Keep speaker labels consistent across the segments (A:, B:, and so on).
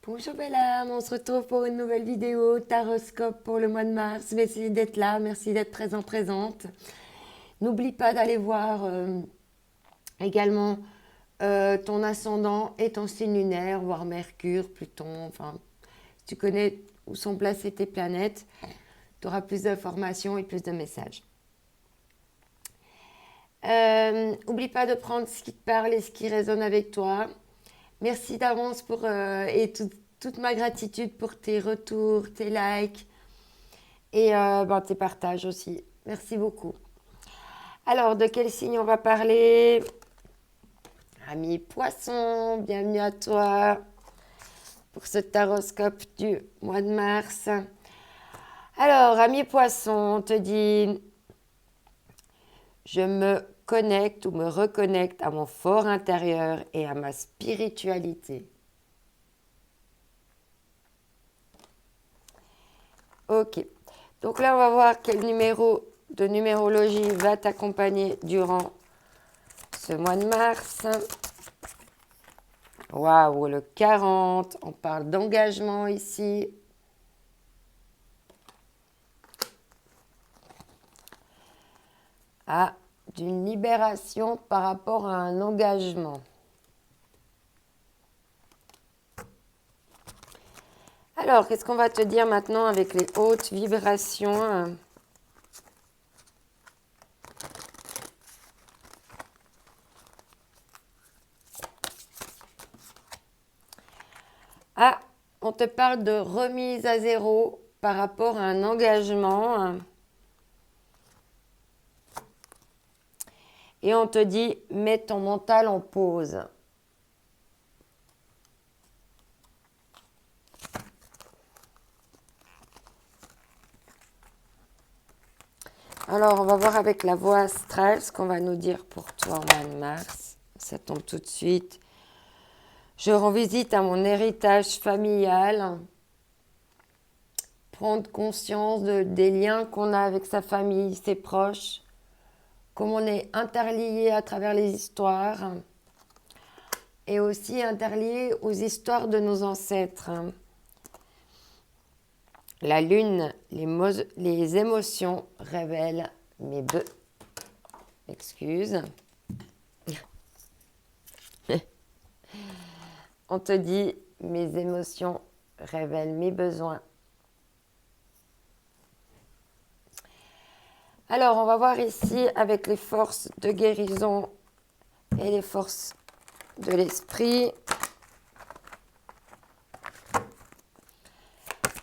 A: Bonjour belle âme, on se retrouve pour une nouvelle vidéo Taroscope pour le mois de mars. Merci d'être là, merci d'être présente. N'oublie pas d'aller voir également ton ascendant et ton signe lunaire, voir Mercure, Pluton, enfin, si tu connais où sont placées tes planètes, tu auras plus d'informations et plus de messages. Oublie pas de prendre ce qui te parle et ce qui résonne avec toi. Merci d'avance pour toute ma gratitude pour tes retours, tes likes et tes partages aussi. Merci beaucoup. Alors, de quel signe on va parler? Ami Poisson, bienvenue à toi pour ce taroscope du mois de mars. Alors, ami Poisson, on te dit, je me connecte ou me reconnecte à mon fort intérieur et à ma spiritualité. Ok, donc là on va voir quel numéro de numérologie va t'accompagner durant ce mois de mars. Waouh, le 40, on parle d'engagement ici. Ah, d'une libération par rapport à un engagement. Alors, qu'est-ce qu'on va te dire maintenant avec les hautes vibrations? Ah, on te parle de remise à zéro par rapport à un engagement. Et on te dit, mets ton mental en pause. Alors, on va voir avec la voix astrale ce qu'on va nous dire pour toi en mois de mars. Ça tombe tout de suite. Je rends visite à mon héritage familial. Prendre conscience des liens qu'on a avec sa famille, ses proches. Comme on est interlié à travers les histoires. Et aussi interlié aux histoires de nos ancêtres. La lune, les émotions révèlent mes Excuse. On te dit, mes émotions révèlent mes besoins. Alors, on va voir ici avec les forces de guérison et les forces de l'esprit.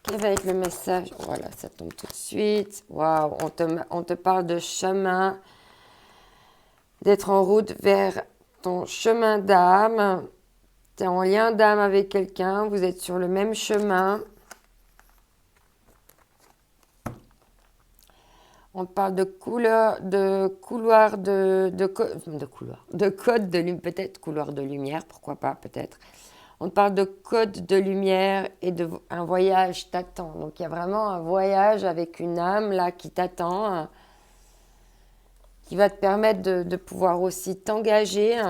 A: Quel va être le message? Voilà, ça tombe tout de suite. Waouh, on te parle de chemin, d'être en route vers ton chemin d'âme. Tu es en lien d'âme avec quelqu'un, vous êtes sur le même chemin. On te parle de couleur, de couloir, de code de lumière, peut-être couloir de lumière, pourquoi pas, peut-être. On te parle de code de lumière et un voyage t'attend. Donc il y a vraiment un voyage avec une âme là qui t'attend, qui va te permettre de pouvoir aussi t'engager.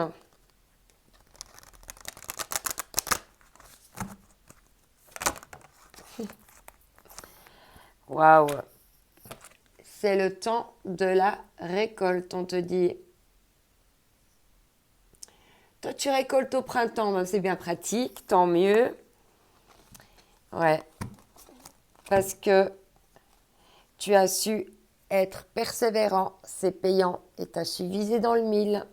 A: Waouh! C'est le temps de la récolte, on te dit. Toi, tu récoltes au printemps, c'est bien pratique, tant mieux. Ouais, parce que tu as su être persévérant, c'est payant, et tu as su viser dans le mille.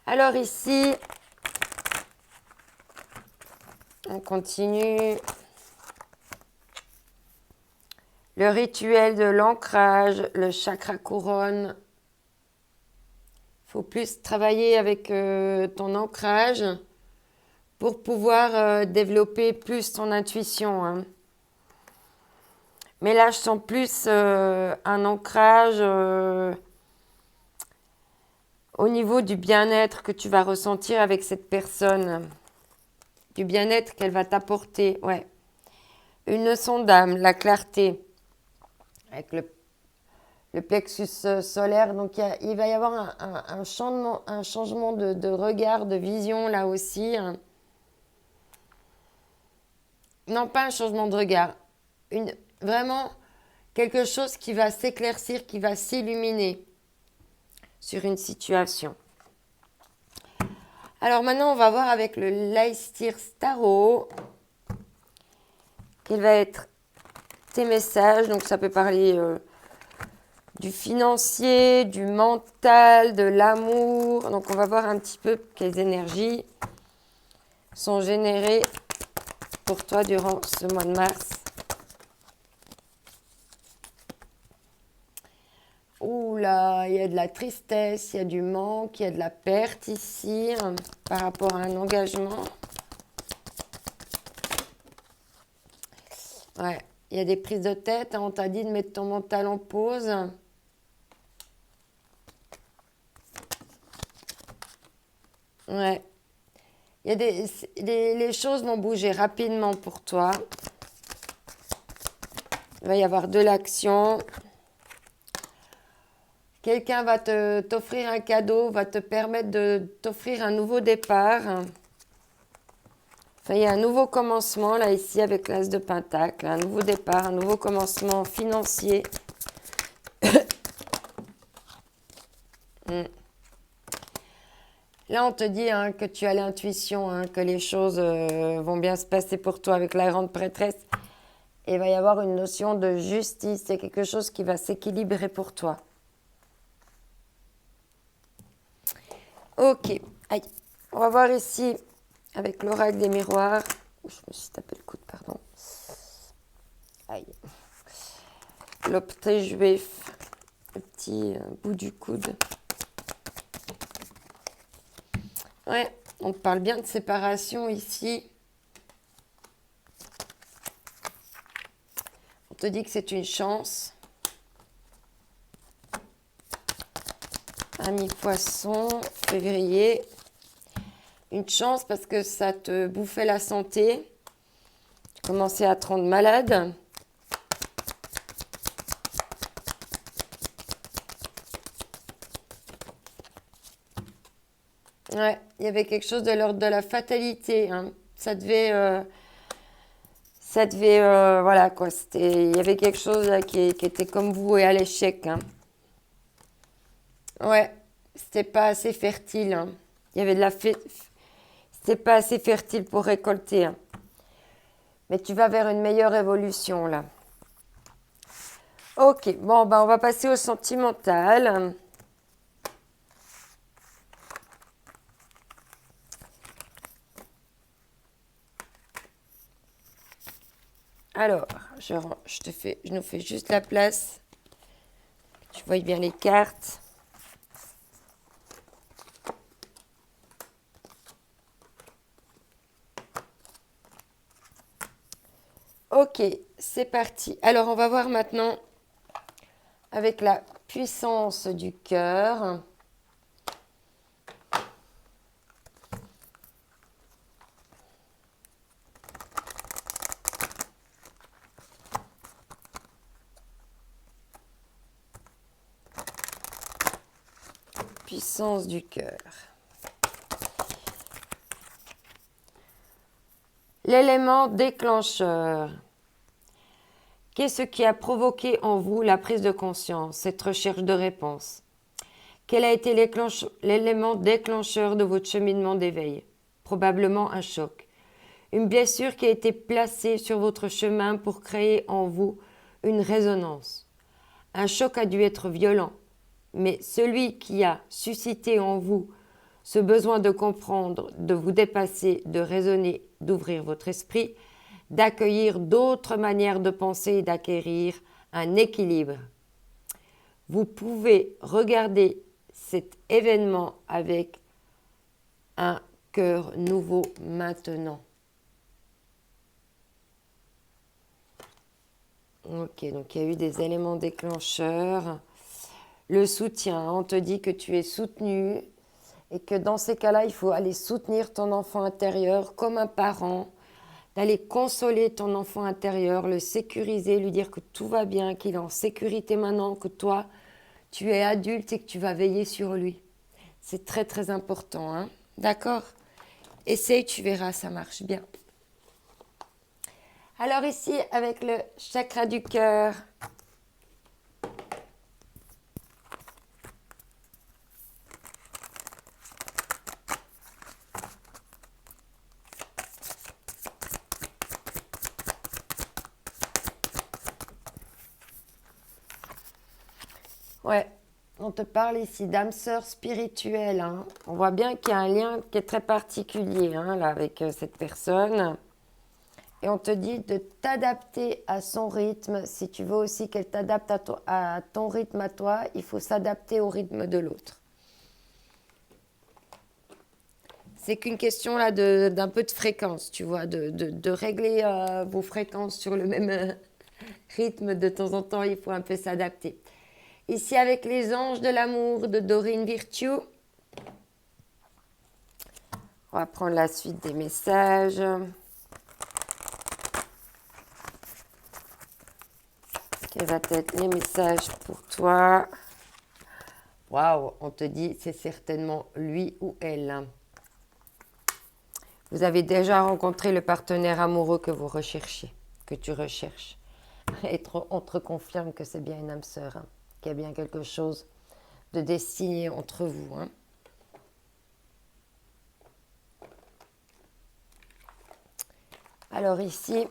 A: Alors ici, on continue. Le rituel de l'ancrage, le chakra couronne. Il faut plus travailler avec ton ancrage pour pouvoir développer plus ton intuition. Hein. Mais là, je sens plus un ancrage au niveau du bien-être que tu vas ressentir avec cette personne. Du bien-être qu'elle va t'apporter. Ouais. Une leçon d'âme, la clarté. Avec le plexus solaire. Donc, il va y avoir un changement de regard, de vision là aussi. Non, pas un changement de regard. Vraiment quelque chose qui va s'éclaircir, qui va s'illuminer sur une situation. Alors maintenant, on va voir avec le Leicester Tarot quels vont être tes messages. Donc ça peut parler du financier, du mental, de l'amour. Donc on va voir un petit peu quelles énergies sont générées pour toi durant ce mois de mars. Ouh là, il y a de la tristesse, il y a du manque, il y a de la perte ici par rapport à un engagement. Ouais, il y a des prises de tête. On t'a dit de mettre ton mental en pause. Ouais. Il y a les choses vont bouger rapidement pour toi. Il va y avoir de l'action. Quelqu'un va t'offrir un cadeau, va te permettre de t'offrir un nouveau départ. Enfin, il y a un nouveau commencement, là, ici, avec l'As de Pentacle. Un nouveau départ, un nouveau commencement financier. Là, on te dit que tu as l'intuition, que les choses vont bien se passer pour toi avec la grande prêtresse. Et il va y avoir une notion de justice. C'est quelque chose qui va s'équilibrer pour toi. Ok. Aïe. On va voir ici avec l'oracle des miroirs. Je me suis tapé le coude, pardon. Aïe. L'opté juif. Le petit bout du coude. Ouais, on parle bien de séparation ici. On te dit que c'est une chance. Ami Poisson, février. Une chance parce que ça te bouffait la santé. Tu commençais à te rendre malade. Ouais, il y avait quelque chose de l'ordre de la fatalité. Ça devait, voilà quoi. Il y avait quelque chose là qui était comme voué à l'échec. Ouais, c'était pas assez fertile. Il y avait c'était pas assez fertile pour récolter. Mais tu vas vers une meilleure évolution là. Ok, bon ben on va passer au sentimental. Alors, je nous fais juste la place. Tu vois bien les cartes. Ok, c'est parti. Alors, on va voir maintenant avec la puissance du cœur. Puissance du cœur. L'élément déclencheur. Qu'est-ce qui a provoqué en vous la prise de conscience, cette recherche de réponse? Quel a été l'élément déclencheur de votre cheminement d'éveil? Probablement un choc. Une blessure qui a été placée sur votre chemin pour créer en vous une résonance. Un choc a dû être violent, mais celui qui a suscité en vous ce besoin de comprendre, de vous dépasser, de raisonner, d'ouvrir votre esprit, d'accueillir d'autres manières de penser et d'acquérir un équilibre. Vous pouvez regarder cet événement avec un cœur nouveau maintenant. Ok, donc il y a eu des éléments déclencheurs. Le soutien, on te dit que tu es soutenu et que dans ces cas-là, il faut aller soutenir ton enfant intérieur comme un parent, d'aller consoler ton enfant intérieur, le sécuriser, lui dire que tout va bien, qu'il est en sécurité maintenant, que toi, tu es adulte et que tu vas veiller sur lui. C'est très très important, hein. D'accord? Essaye, tu verras, ça marche bien. Alors ici, avec le chakra du cœur, ouais, on te parle ici d'âme sœur spirituelle, hein. On voit bien qu'il y a un lien qui est très particulier, hein, là, avec cette personne. Et on te dit de t'adapter à son rythme. Si tu veux aussi qu'elle t'adapte à ton rythme à toi, il faut s'adapter au rythme de l'autre. C'est qu'une question là d'un peu de fréquence, tu vois, de régler vos fréquences sur le même rythme. De temps en temps, il faut un peu s'adapter. Ici, avec les anges de l'amour de Dorine Virtue, on va prendre la suite des messages. Quels vont être les messages pour toi? Waouh, on te dit c'est certainement lui ou elle. Vous avez déjà rencontré le partenaire amoureux que vous recherchez, que tu recherches. Et on te confirme que c'est bien une âme sœur, hein, qu'il y a bien quelque chose de destiné entre vous, hein. Alors ici,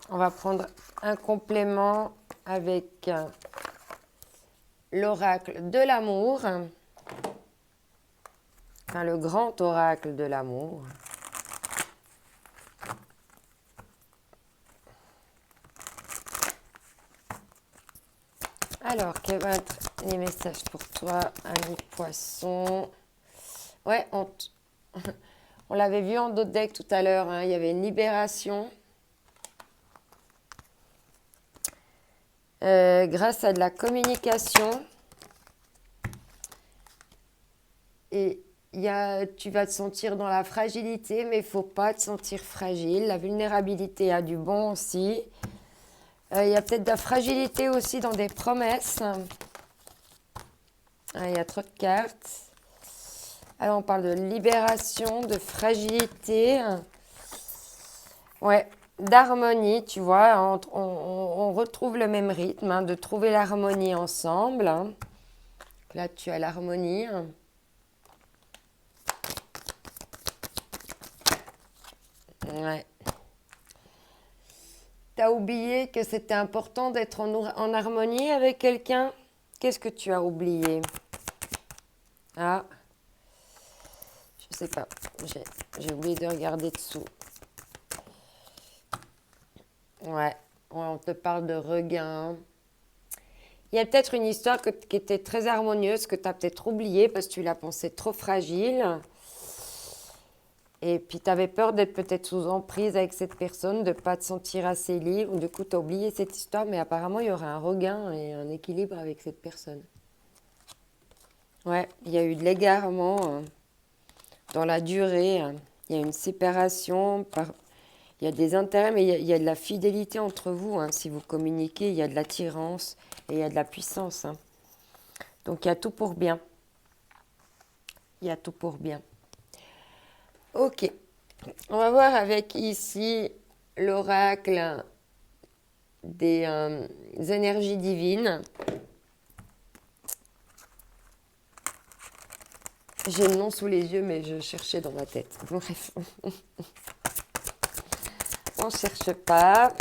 A: on va prendre un complément avec l'oracle de l'amour, enfin le grand oracle de l'amour. Alors, quels vont être les messages pour toi, ami poisson? Ouais, on l'avait vu en d'autres decks tout à l'heure, hein, il y avait une libération. Grâce à de la communication. Et tu vas te sentir dans la fragilité, mais il ne faut pas te sentir fragile. La vulnérabilité a du bon aussi. Il y a peut-être de la fragilité aussi dans des promesses. Il y a trop de cartes. Alors, on parle de libération, de fragilité. Ouais, d'harmonie, tu vois. On retrouve le même rythme, hein, de trouver l'harmonie ensemble, hein. Là, tu as l'harmonie. Ouais. T'as oublié que c'était important d'être en harmonie avec quelqu'un? Qu'est-ce que tu as oublié? Ah, je sais pas. J'ai oublié de regarder dessous. Ouais, on te parle de regain. Il y a peut-être une histoire qui était très harmonieuse, que tu as peut-être oubliée parce que tu l'as pensée trop fragile. Et puis, tu avais peur d'être peut-être sous emprise avec cette personne, de ne pas te sentir assez libre. Du coup, tu as oublié cette histoire, mais apparemment, il y aurait un regain et un équilibre avec cette personne. Ouais, il y a eu de l'égarement dans la durée. Il y a une séparation. Il y a des intérêts, mais il y a de la fidélité entre vous, hein. Si vous communiquez, il y a de l'attirance et il y a de la puissance, hein. Donc, il y a tout pour bien. Il y a tout pour bien. Ok, on va voir avec ici l'oracle des énergies divines. J'ai le nom sous les yeux, mais je cherchais dans ma tête. Bref, on ne cherche pas.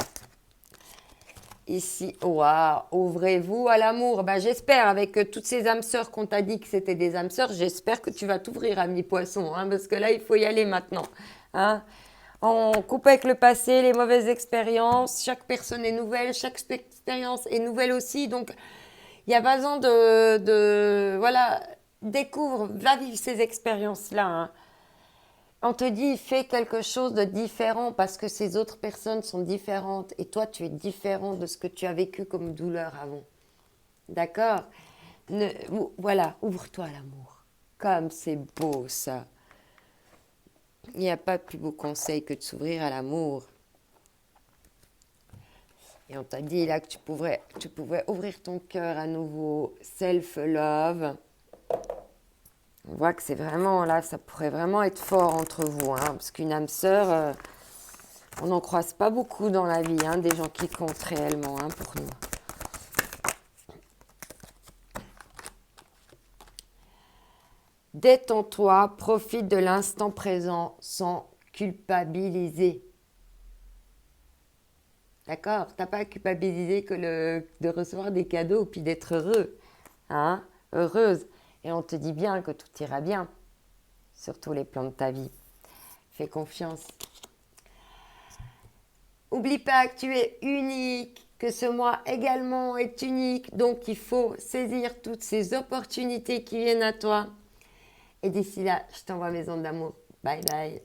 A: Ici, waouh, ouvrez-vous à l'amour. Ben, j'espère, avec toutes ces âmes sœurs qu'on t'a dit que c'était des âmes sœurs, j'espère que tu vas t'ouvrir, ami poisson, hein, parce que là, il faut y aller maintenant, hein. On coupe avec le passé, les mauvaises expériences. Chaque personne est nouvelle, chaque expérience est nouvelle aussi. Donc, il n'y a pas besoin voilà, découvre, va vivre ces expériences-là, hein. On te dit, fais quelque chose de différent parce que ces autres personnes sont différentes et toi, tu es différent de ce que tu as vécu comme douleur avant. D'accord? Voilà, ouvre-toi à l'amour. Comme c'est beau ça. Il n'y a pas de plus beau conseil que de s'ouvrir à l'amour. Et on t'a dit là que tu pouvais ouvrir ton cœur à nouveau, self-love. On voit que c'est vraiment là, ça pourrait vraiment être fort entre vous, hein, parce qu'une âme sœur, on n'en croise pas beaucoup dans la vie, hein, des gens qui comptent réellement, hein, pour nous. Détends-toi, profite de l'instant présent sans culpabiliser. D'accord? T'as pas à culpabiliser que de recevoir des cadeaux puis d'être heureux, hein? Heureuse. Et on te dit bien que tout ira bien sur tous les plans de ta vie. Fais confiance. Oublie pas que tu es unique, que ce mois également est unique. Donc il faut saisir toutes ces opportunités qui viennent à toi. Et d'ici là, je t'envoie mes ondes d'amour. Bye bye.